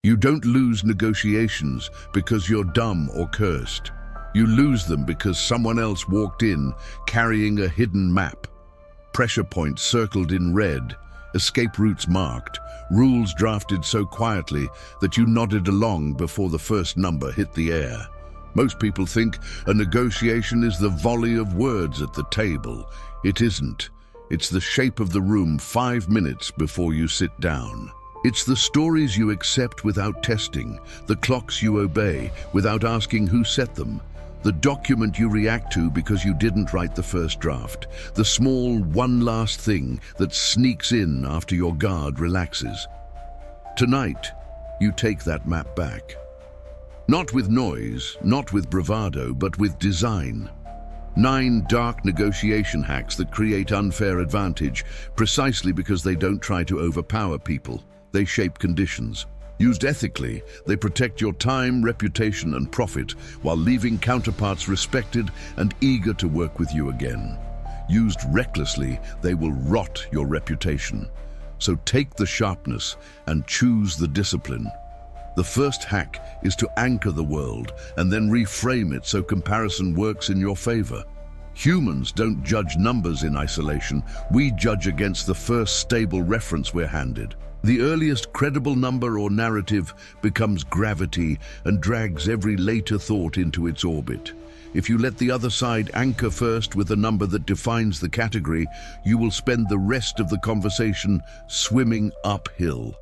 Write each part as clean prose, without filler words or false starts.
You don't lose negotiations because you're dumb or cursed. You lose them because someone else walked in carrying a hidden map. Pressure points circled in red, escape routes marked, rules drafted so quietly that you nodded along before the first number hit the air. Most people think a negotiation is the volley of words at the table. It isn't. It's the shape of the room 5 minutes before you sit down. It's the stories you accept without testing, the clocks you obey without asking who set them, the document you react to because you didn't write the first draft, the small one last thing that sneaks in after your guard relaxes. Tonight, you take that map back. Not with noise, not with bravado, but with design. 9 dark negotiation hacks that create unfair advantage precisely because they don't try to overpower people. They shape conditions. Used ethically, they protect your time, reputation, and profit while leaving counterparts respected and eager to work with you again. Used recklessly, they will rot your reputation. So take the sharpness and choose the discipline. The first hack is to anchor the world and then reframe it so comparison works in your favor. Humans don't judge numbers in isolation. We judge against the first stable reference we're handed. The earliest credible number or narrative becomes gravity and drags every later thought into its orbit. If you let the other side anchor first with a number that defines the category, you will spend the rest of the conversation swimming uphill.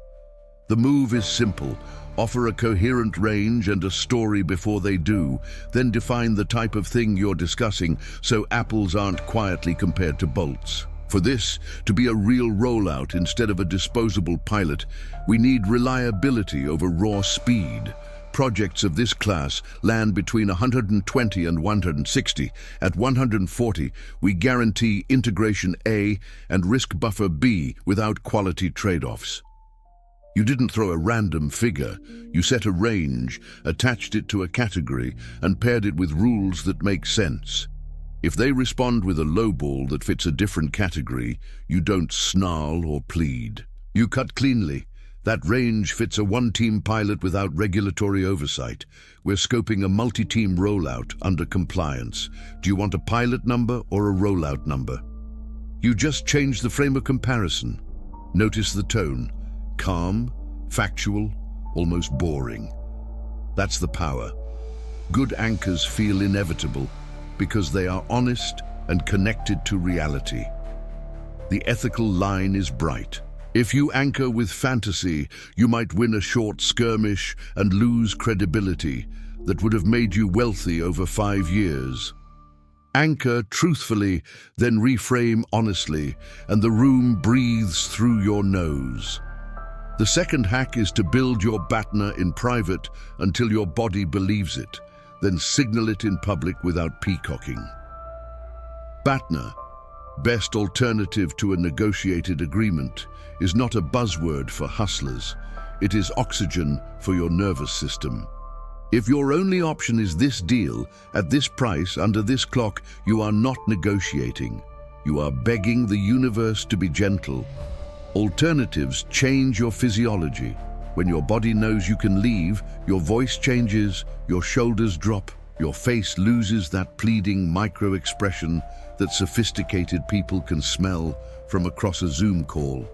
The move is simple. Offer a coherent range and a story before they do, then define the type of thing you're discussing so apples aren't quietly compared to bolts. For this to be a real rollout instead of a disposable pilot, we need reliability over raw speed. Projects of this class land between 120 and 160. At 140, we guarantee integration A and risk buffer B without quality trade-offs. You didn't throw a random figure. You set a range, attached it to a category, and paired it with rules that make sense. If they respond with a lowball that fits a different category, you don't snarl or plead. You cut cleanly. That range fits a one-team pilot without regulatory oversight. We're scoping a multi-team rollout under compliance. Do you want a pilot number or a rollout number? You just change the frame of comparison. Notice the tone. Calm, factual, almost boring. That's the power. Good anchors feel inevitable because they are honest and connected to reality. The ethical line is bright. If you anchor with fantasy, you might win a short skirmish and lose credibility that would have made you wealthy over 5 years. Anchor truthfully, then reframe honestly, and the room breathes through your nose. The second hack is to build your BATNA in private until your body believes it, then signal it in public without peacocking. BATNA, best alternative to a negotiated agreement, is not a buzzword for hustlers. It is oxygen for your nervous system. If your only option is this deal, at this price, under this clock, you are not negotiating. You are begging the universe to be gentle. Alternatives change your physiology. When your body knows you can leave, your voice changes, your shoulders drop, your face loses that pleading micro-expression that sophisticated people can smell from across a Zoom call.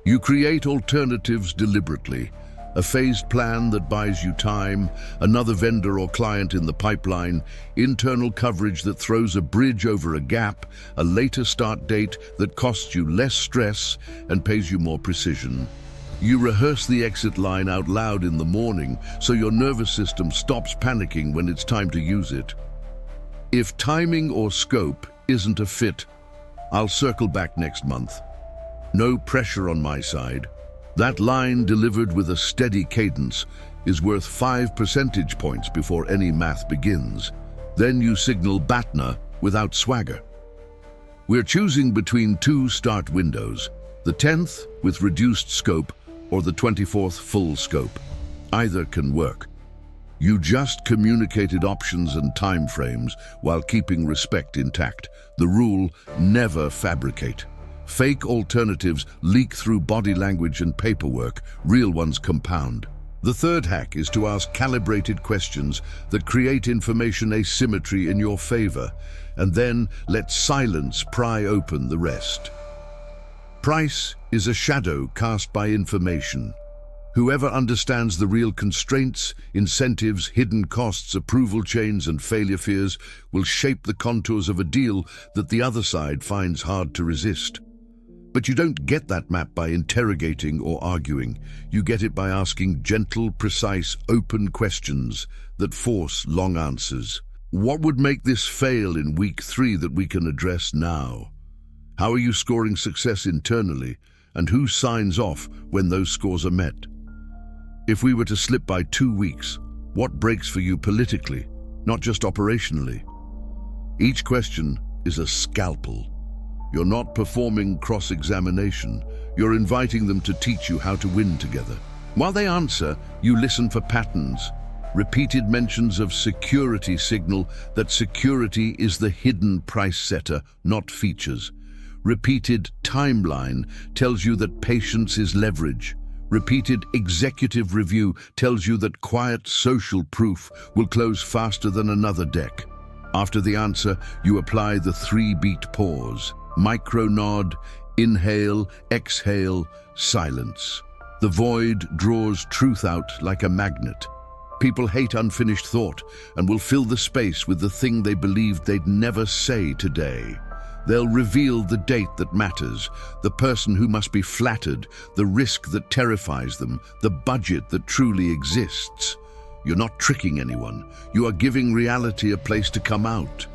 You create alternatives deliberately, a phased plan that buys you time, another vendor or client in the pipeline, internal coverage that throws a bridge over a gap, a later start date that costs you less stress and pays you more precision. You rehearse the exit line out loud in the morning so your nervous system stops panicking when it's time to use it. If timing or scope isn't a fit, I'll circle back next month. No pressure on my side. That line delivered with a steady cadence is worth 5 percentage points before any math begins. Then you signal BATNA without swagger. We're choosing between 2 start windows, the 10th with reduced scope or the 24th full scope. Either can work. You just communicated options and timeframes while keeping respect intact. The rule, never fabricate. Fake alternatives leak through body language and paperwork. Real ones compound. The third hack is to ask calibrated questions that create information asymmetry in your favor, and then let silence pry open the rest. Price is a shadow cast by information. Whoever understands the real constraints, incentives, hidden costs, approval chains, and failure fears will shape the contours of a deal that the other side finds hard to resist. But you don't get that map by interrogating or arguing. You get it by asking gentle, precise, open questions that force long answers. What would make this fail in week 3 that we can address now? How are you scoring success internally, and who signs off when those scores are met? If we were to slip by 2 weeks, what breaks for you politically, not just operationally? Each question is a scalpel. You're not performing cross-examination. You're inviting them to teach you how to win together. While they answer, you listen for patterns. Repeated mentions of security signal that security is the hidden price setter, not features. Repeated timeline tells you that patience is leverage. Repeated executive review tells you that quiet social proof will close faster than another deck. After the answer, you apply the 3-beat pause. Micro nod, inhale, exhale, silence. The void draws truth out like a magnet. People hate unfinished thought and will fill the space with the thing they believed they'd never say today. They'll reveal the date that matters, the person who must be flattered, the risk that terrifies them, the budget that truly exists. You're not tricking anyone. You are giving reality a place to come out.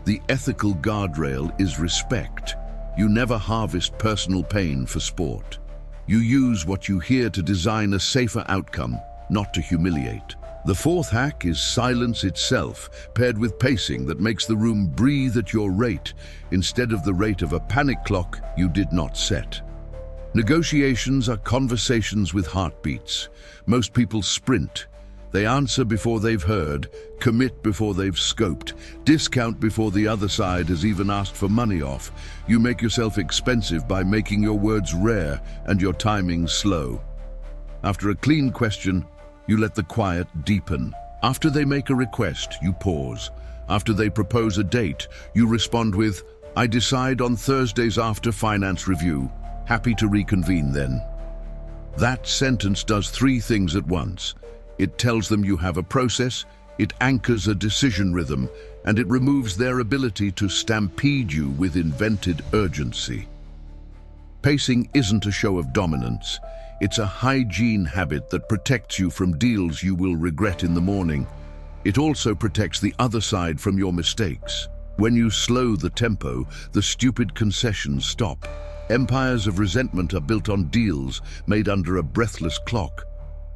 The ethical guardrail is respect. You never harvest personal pain for sport. You use what you hear to design a safer outcome, not to humiliate. The fourth hack is silence itself, paired with pacing that makes the room breathe at your rate, instead of the rate of a panic clock you did not set. Negotiations are conversations with heartbeats. Most people sprint. They answer before they've heard, commit before they've scoped, discount before the other side has even asked for money off. You make yourself expensive by making your words rare and your timing slow. After a clean question, you let the quiet deepen. After they make a request, you pause. After they propose a date, you respond with, "I decide on Thursdays after finance review. Happy to reconvene then." That sentence does 3 things at once. It tells them you have a process, it anchors a decision rhythm, and it removes their ability to stampede you with invented urgency. Pacing isn't a show of dominance. It's a hygiene habit that protects you from deals you will regret in the morning. It also protects the other side from your mistakes. When you slow the tempo, the stupid concessions stop. Empires of resentment are built on deals made under a breathless clock.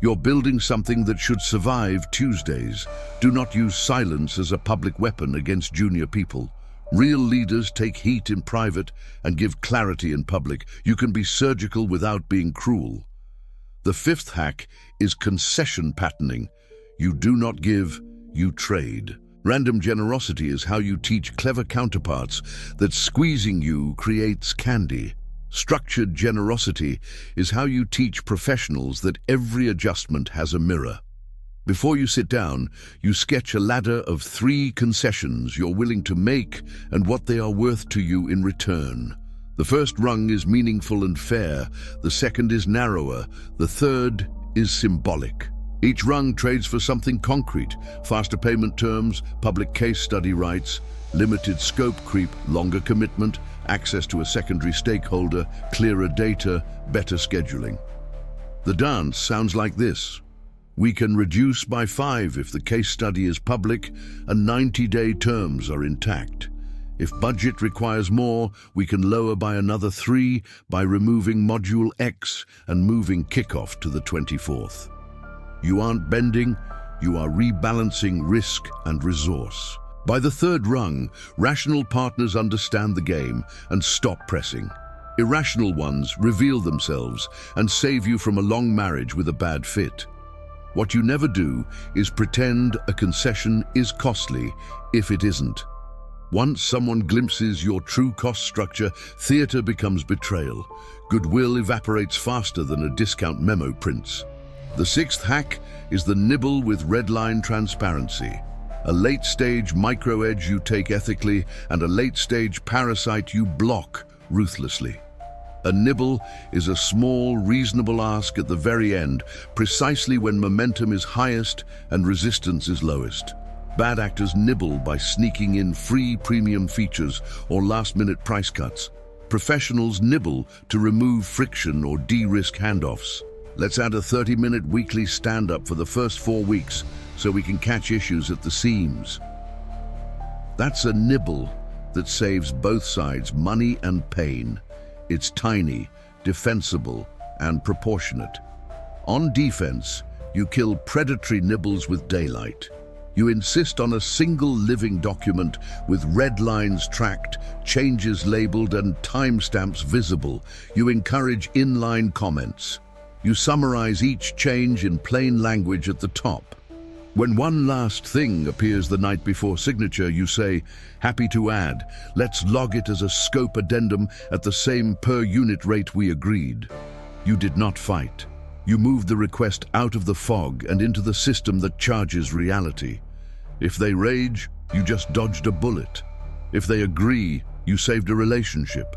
You're building something that should survive Tuesdays. Do not use silence as a public weapon against junior people. Real leaders take heat in private and give clarity in public. You can be surgical without being cruel. The 5th hack is concession patterning. You do not give, you trade. Random generosity is how you teach clever counterparts that squeezing you creates candy. Structured generosity is how you teach professionals that every adjustment has a mirror. Before you sit down, you sketch a ladder of 3 concessions you're willing to make and what they are worth to you in return. The first rung is meaningful and fair, the second is narrower, the third is symbolic. Each rung trades for something concrete: faster payment terms, public case study rights, limited scope creep, longer commitment, access to a secondary stakeholder, clearer data, better scheduling. The dance sounds like this. We can reduce by 5 if the case study is public and 90-day terms are intact. If budget requires more, we can lower by another 3 by removing Module X and moving kickoff to the 24th. You aren't bending, you are rebalancing risk and resource. By the 3rd rung, rational partners understand the game and stop pressing. Irrational ones reveal themselves and save you from a long marriage with a bad fit. What you never do is pretend a concession is costly if it isn't. Once someone glimpses your true cost structure, theater becomes betrayal. Goodwill evaporates faster than a discount memo prints. The sixth hack is the nibble with red line transparency. A late-stage micro-edge you take ethically and a late-stage parasite you block ruthlessly. A nibble is a small, reasonable ask at the very end, precisely when momentum is highest and resistance is lowest. Bad actors nibble by sneaking in free premium features or last-minute price cuts. Professionals nibble to remove friction or de-risk handoffs. Let's add a 30-minute weekly stand-up for the first 4 weeks so we can catch issues at the seams. That's a nibble that saves both sides money and pain. It's tiny, defensible, and proportionate. On defense, you kill predatory nibbles with daylight. You insist on a single living document with red lines tracked, changes labeled, and timestamps visible. You encourage inline comments. You summarize each change in plain language at the top. When one last thing appears the night before signature, you say, "Happy to add, let's log it as a scope addendum at the same per-unit rate we agreed." You did not fight. You moved the request out of the fog and into the system that charges reality. If they rage, you just dodged a bullet. If they agree, you saved a relationship.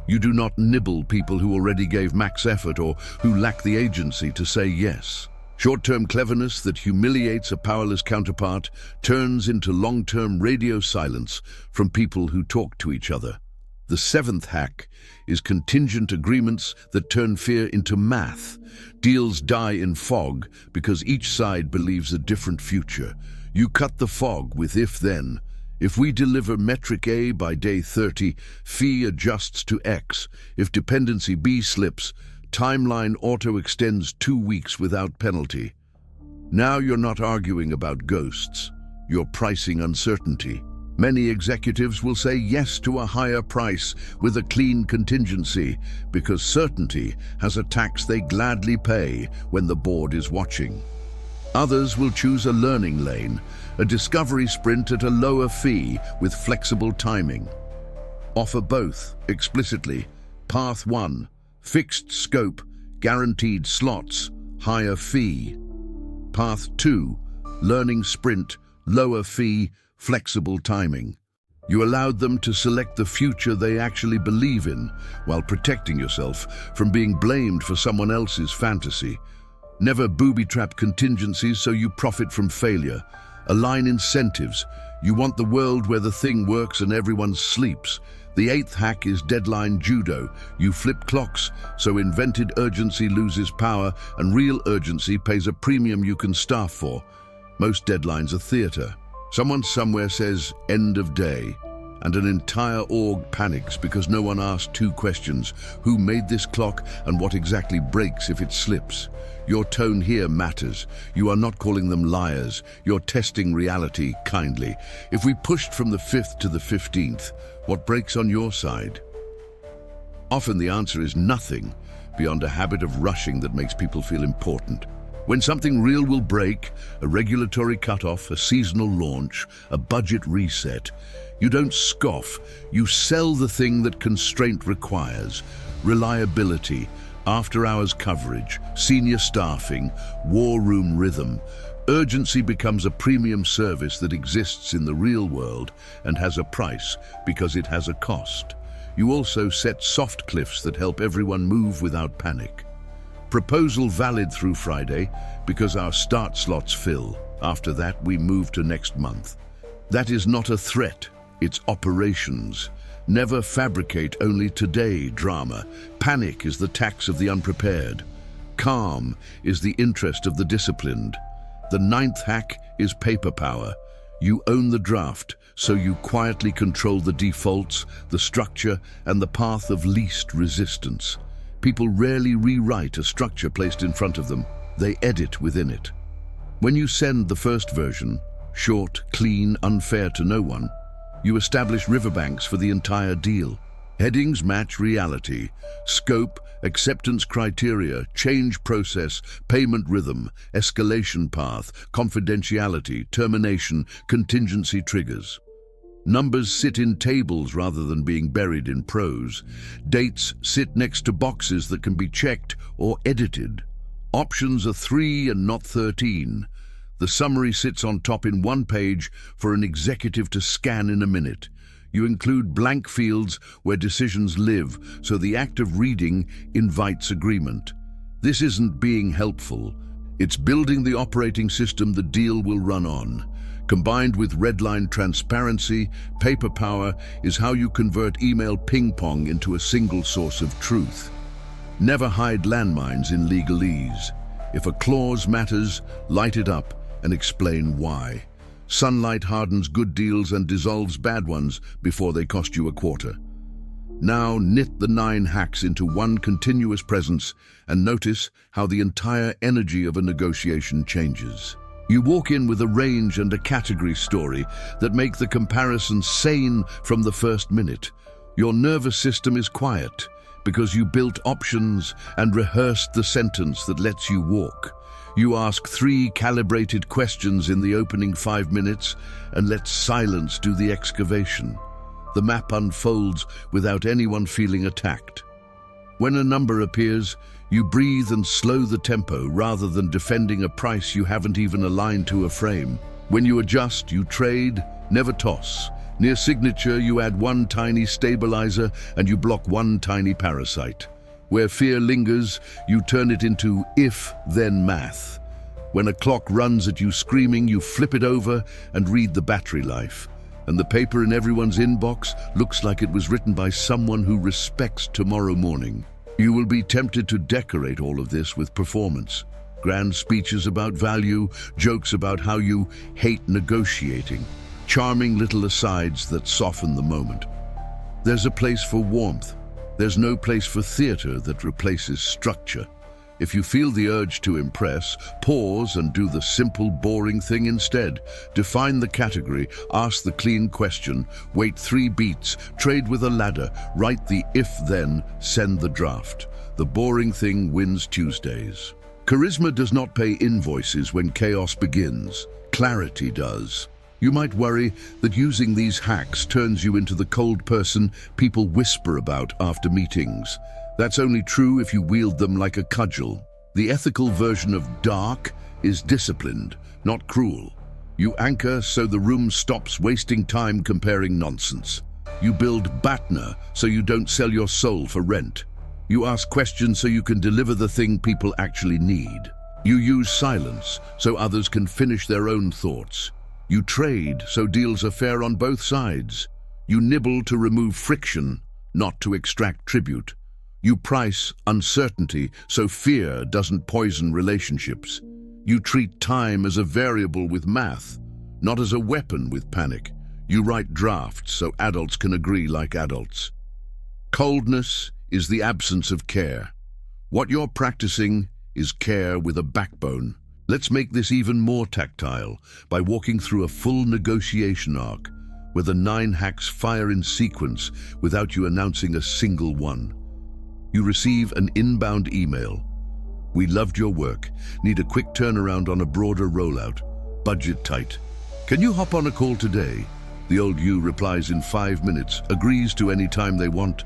You do not nibble people who already gave max effort or who lack the agency to say yes. Short-term cleverness that humiliates a powerless counterpart turns into long-term radio silence from people who talk to each other. The seventh hack is contingent agreements that turn fear into math. Deals die in fog because each side believes a different future. You cut the fog with if-then. If we deliver metric A by day 30, fee adjusts to X. If dependency B slips, timeline auto-extends 2 weeks without penalty. Now you're not arguing about ghosts. You're pricing uncertainty. Many executives will say yes to a higher price with a clean contingency because certainty has a tax they gladly pay when the board is watching. Others will choose a learning lane, a discovery sprint at a lower fee with flexible timing. Offer both explicitly. Path 1, fixed scope, guaranteed slots, higher fee. Path 2, learning sprint, lower fee, flexible timing. You allowed them to select the future they actually believe in while protecting yourself from being blamed for someone else's fantasy. Never booby-trap contingencies so you profit from failure. Align incentives. You want the world where the thing works and everyone sleeps. The eighth hack is deadline judo. You flip clocks, so invented urgency loses power and real urgency pays a premium you can staff for. Most deadlines are theater. Someone somewhere says, "End of day," and an entire org panics because no one asked 2 questions. Who made this clock and what exactly breaks if it slips? Your tone here matters. You are not calling them liars. You're testing reality kindly. If we pushed from the 5th to the 15th, what breaks on your side? Often the answer is nothing beyond a habit of rushing that makes people feel important. When something real will break, a regulatory cutoff, a seasonal launch, a budget reset, you don't scoff. You sell the thing that constraint requires. Reliability, after-hours coverage, senior staffing, war room rhythm. Urgency becomes a premium service that exists in the real world and has a price because it has a cost. You also set soft cliffs that help everyone move without panic. Proposal valid through Friday because our start slots fill. After that, we move to next month. That is not a threat, it's operations. Never fabricate only today drama. Panic is the tax of the unprepared. Calm is the interest of the disciplined. The 9th hack is paper power. You own the draft, so you quietly control the defaults, the structure, and the path of least resistance. People rarely rewrite a structure placed in front of them. They edit within it. When you send the first version, short, clean, unfair to no one, you establish riverbanks for the entire deal. Headings match reality. Scope, acceptance criteria, change process, payment rhythm, escalation path, confidentiality, termination, contingency triggers. Numbers sit in tables rather than being buried in prose. Dates sit next to boxes that can be checked or edited. Options are 3 and not 13. The summary sits on top in one page for an executive to scan in a minute. You include blank fields where decisions live, so the act of reading invites agreement. This isn't being helpful. It's building the operating system the deal will run on. Combined with redline transparency, paper power is how you convert email ping-pong into a single source of truth. Never hide landmines in legalese. If a clause matters, light it up and explain why. Sunlight hardens good deals and dissolves bad ones before they cost you a quarter. Now knit the 9 hacks into one continuous presence and notice how the entire energy of a negotiation changes. You walk in with a range and a category story that make the comparison sane from the first minute. Your nervous system is quiet because you built options and rehearsed the sentence that lets you walk. You ask 3 calibrated questions in the opening 5 minutes and let silence do the excavation. The map unfolds without anyone feeling attacked. When a number appears, you breathe and slow the tempo rather than defending a price you haven't even aligned to a frame. When you adjust, you trade, never toss. Near signature, you add 1 tiny stabilizer and you block 1 tiny parasite. Where fear lingers, you turn it into if-then math. When a clock runs at you screaming, you flip it over and read the battery life. And the paper in everyone's inbox looks like it was written by someone who respects tomorrow morning. You will be tempted to decorate all of this with performance. Grand speeches about value, jokes about how you hate negotiating, charming little asides that soften the moment. There's a place for warmth. There's no place for theater that replaces structure. If you feel the urge to impress, pause and do the simple, boring thing instead. Define the category, ask the clean question, wait 3 beats, trade with a ladder, write the if-then, send the draft. The boring thing wins Tuesdays. Charisma does not pay invoices when chaos begins. Clarity does. You might worry that using these hacks turns you into the cold person people whisper about after meetings. That's only true if you wield them like a cudgel. The ethical version of dark is disciplined, not cruel. You anchor so the room stops wasting time comparing nonsense. You build BATNA so you don't sell your soul for rent. You ask questions so you can deliver the thing people actually need. You use silence so others can finish their own thoughts. You trade so deals are fair on both sides. You nibble to remove friction, not to extract tribute. You price uncertainty so fear doesn't poison relationships. You treat time as a variable with math, not as a weapon with panic. You write drafts so adults can agree like adults. Coldness is the absence of care. What you're practicing is care with a backbone. Let's make this even more tactile by walking through a full negotiation arc where the 9 hacks fire in sequence without you announcing a single one. You receive an inbound email. We loved your work. Need a quick turnaround on a broader rollout. Budget tight. Can you hop on a call today? The old you replies in 5 minutes, agrees to any time they want,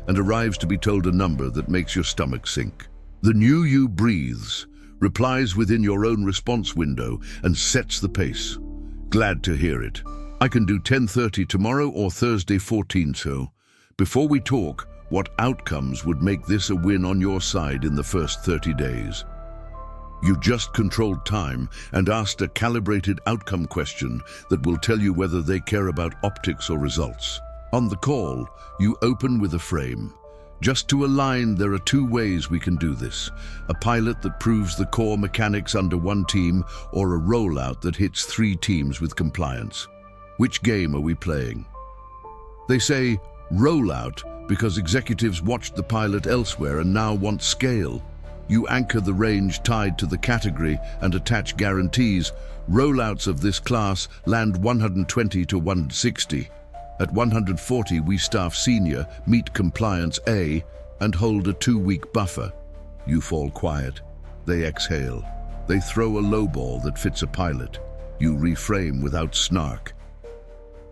and arrives to be told a number that makes your stomach sink. The new you breathes, replies within your own response window, and sets the pace. Glad to hear it. I can do 10:30 tomorrow or Thursday 14 so. Before we talk, what outcomes would make this a win on your side in the first 30 days? You just controlled time and asked a calibrated outcome question that will tell you whether they care about optics or results. On the call, you open with a frame. Just to align, there are 2 ways we can do this. A pilot that proves the core mechanics under 1 team, or a rollout that hits 3 teams with compliance. Which game are we playing? They say rollout because executives watched the pilot elsewhere and now want scale. You anchor the range tied to the category and attach guarantees. Rollouts of this class land 120 to 160. At 140, we staff senior, meet compliance A, and hold a 2-week buffer. You fall quiet. They exhale. They throw a lowball that fits a pilot. You reframe without snark.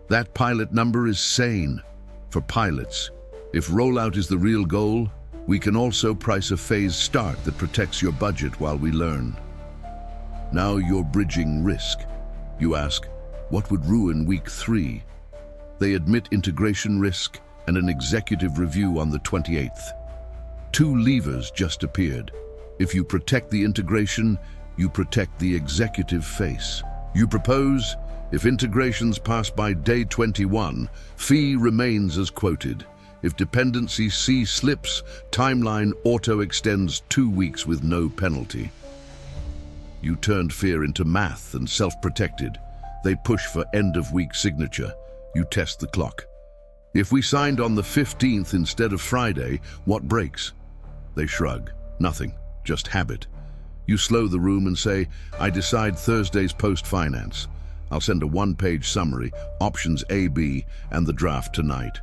That pilot number is sane. For pilots, if rollout is the real goal, We can also price a phased start that protects your budget while we learn. Now you're bridging risk. You ask, what would ruin week 3? They admit integration risk and an executive review on the 28th. 2 levers just appeared. If you protect the integration, you protect the executive face. You propose, if integrations pass by day 21, fee remains as quoted. If dependency C slips, timeline auto-extends 2 weeks with no penalty. You turned fear into math and self-protected. They push for end-of-week signature. You test the clock. If we signed on the 15th instead of Friday, what breaks? They shrug. Nothing, just habit. You slow the room and say, I decide Thursday's post-finance. I'll send a 1-page summary, options A, B, and the draft tonight.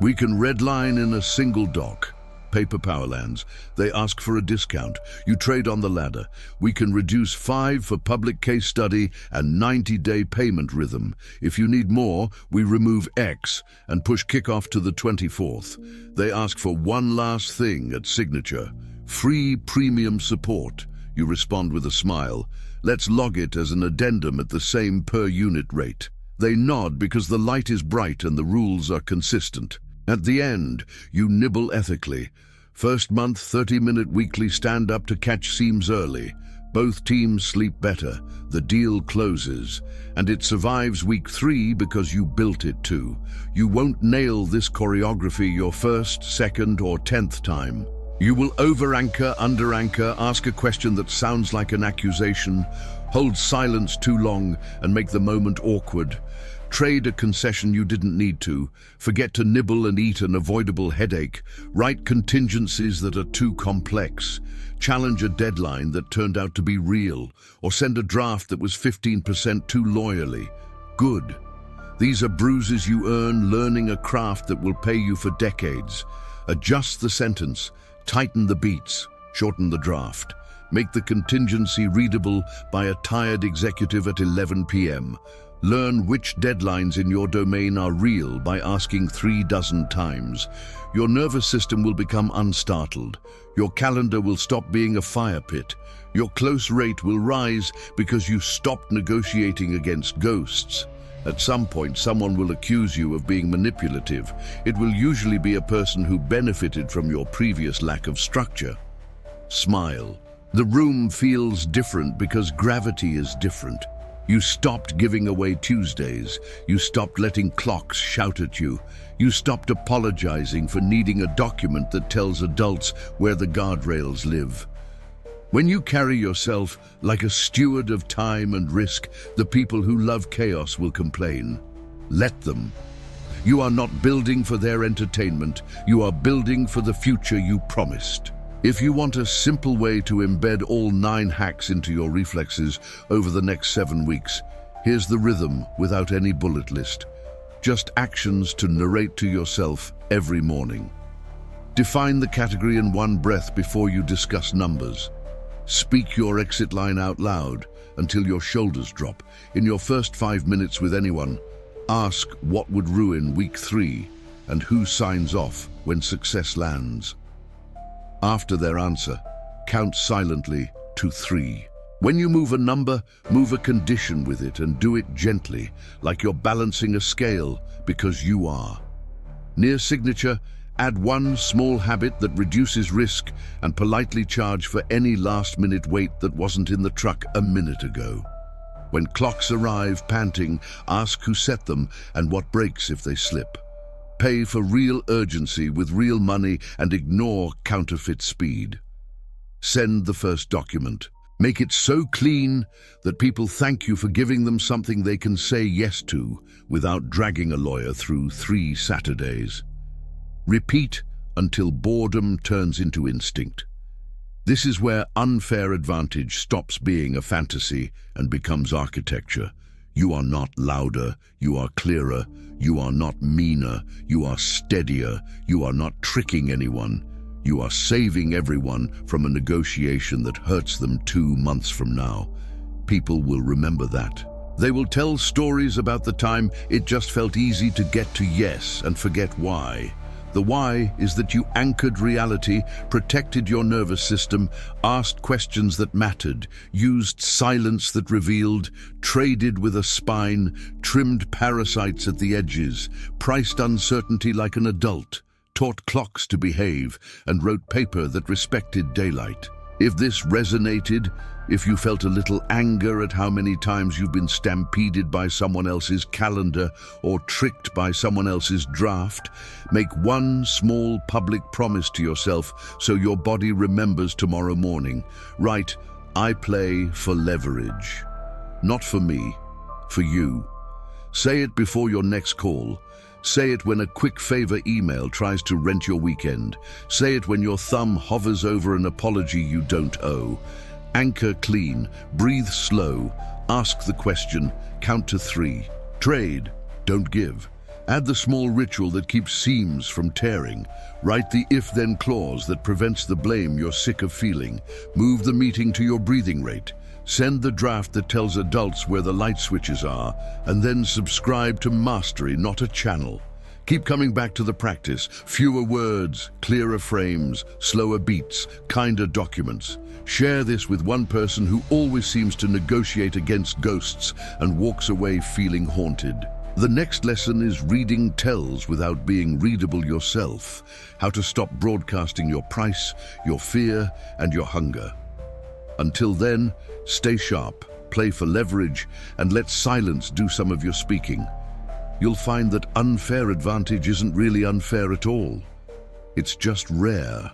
We can redline in a single doc. Paper Powerlands. They ask for a discount. You trade on the ladder. We can reduce 5 for public case study and 90-day payment rhythm. If you need more, we remove X and push kickoff to the 24th. They ask for one last thing at signature. Free premium support. You respond with a smile. Let's log it as an addendum at the same per-unit rate. They nod because the light is bright and the rules are consistent. At the end, you nibble ethically. First month, 30-minute weekly stand-up to catch seams early. Both teams sleep better. The deal closes. And it survives week 3 because you built it to. You won't nail this choreography your first, second, or 10th time. You will over-anchor, under-anchor, ask a question that sounds like an accusation, hold silence too long, and make the moment awkward. Trade a concession you didn't need to, forget to nibble and eat an avoidable headache, write contingencies that are too complex, challenge a deadline that turned out to be real, or send a draft that was 15% too loyally. Good. These are bruises you earn learning a craft that will pay you for decades. Adjust the sentence, tighten the beats, shorten the draft. Make the contingency readable by a tired executive at 11 p.m. Learn which deadlines in your domain are real by asking 36 times. Your nervous system will become unstartled. Your calendar will stop being a fire pit. Your close rate will rise because you stopped negotiating against ghosts. At some point, someone will accuse you of being manipulative. It will usually be a person who benefited from your previous lack of structure. Smile. The room feels different because gravity is different. You stopped giving away Tuesdays. You stopped letting clocks shout at you. You stopped apologizing for needing a document that tells adults where the guardrails live. When you carry yourself like a steward of time and risk, the people who love chaos will complain. Let them. You are not building for their entertainment. You are building for the future you promised. If you want a simple way to embed all 9 hacks into your reflexes over the next 7 weeks, here's the rhythm without any bullet list. Just actions to narrate to yourself every morning. Define the category in one breath before you discuss numbers. Speak your exit line out loud until your shoulders drop. In your first 5 minutes with anyone, ask what would ruin week 3 and who signs off when success lands. After their answer, count silently to 3. When you move a number, move a condition with it and do it gently, like you're balancing a scale, because you are. Near signature, add one small habit that reduces risk and politely charge for any last-minute wait that wasn't in the truck a minute ago. When clocks arrive panting, ask who set them and what breaks if they slip. Pay for real urgency with real money and ignore counterfeit speed. Send the first document. Make it so clean that people thank you for giving them something they can say yes to without dragging a lawyer through 3 Saturdays. Repeat until boredom turns into instinct. This is where unfair advantage stops being a fantasy and becomes architecture. You are not louder, you are clearer. You are not meaner, you are steadier. You are not tricking anyone. You are saving everyone from a negotiation that hurts them 2 months from now. People will remember that. They will tell stories about the time it just felt easy to get to yes and forget why. The why is that you anchored reality, protected your nervous system, asked questions that mattered, used silence that revealed, traded with a spine, trimmed parasites at the edges, priced uncertainty like an adult, taught clocks to behave, and wrote paper that respected daylight. If this resonated, if you felt a little anger at how many times you've been stampeded by someone else's calendar or tricked by someone else's draft, make one small public promise to yourself so your body remembers tomorrow morning. Write, "I play for leverage." Not for me, for you. Say it before your next call. Say it when a quick favor email tries to rent your weekend. Say it when your thumb hovers over an apology you don't owe. Anchor clean, breathe slow, ask the question, count to 3. Trade, don't give. Add the small ritual that keeps seams from tearing. Write the if-then clause that prevents the blame you're sick of feeling. Move the meeting to your breathing rate. Send the draft that tells adults where the light switches are, and then subscribe to mastery, not a channel. Keep coming back to the practice. Fewer words, clearer frames, slower beats, kinder documents. Share this with one person who always seems to negotiate against ghosts and walks away feeling haunted. The next lesson is reading tells without being readable yourself. How to stop broadcasting your price, your fear, and your hunger. Until then, stay sharp, play for leverage, and let silence do some of your speaking. You'll find that unfair advantage isn't really unfair at all. It's just rare.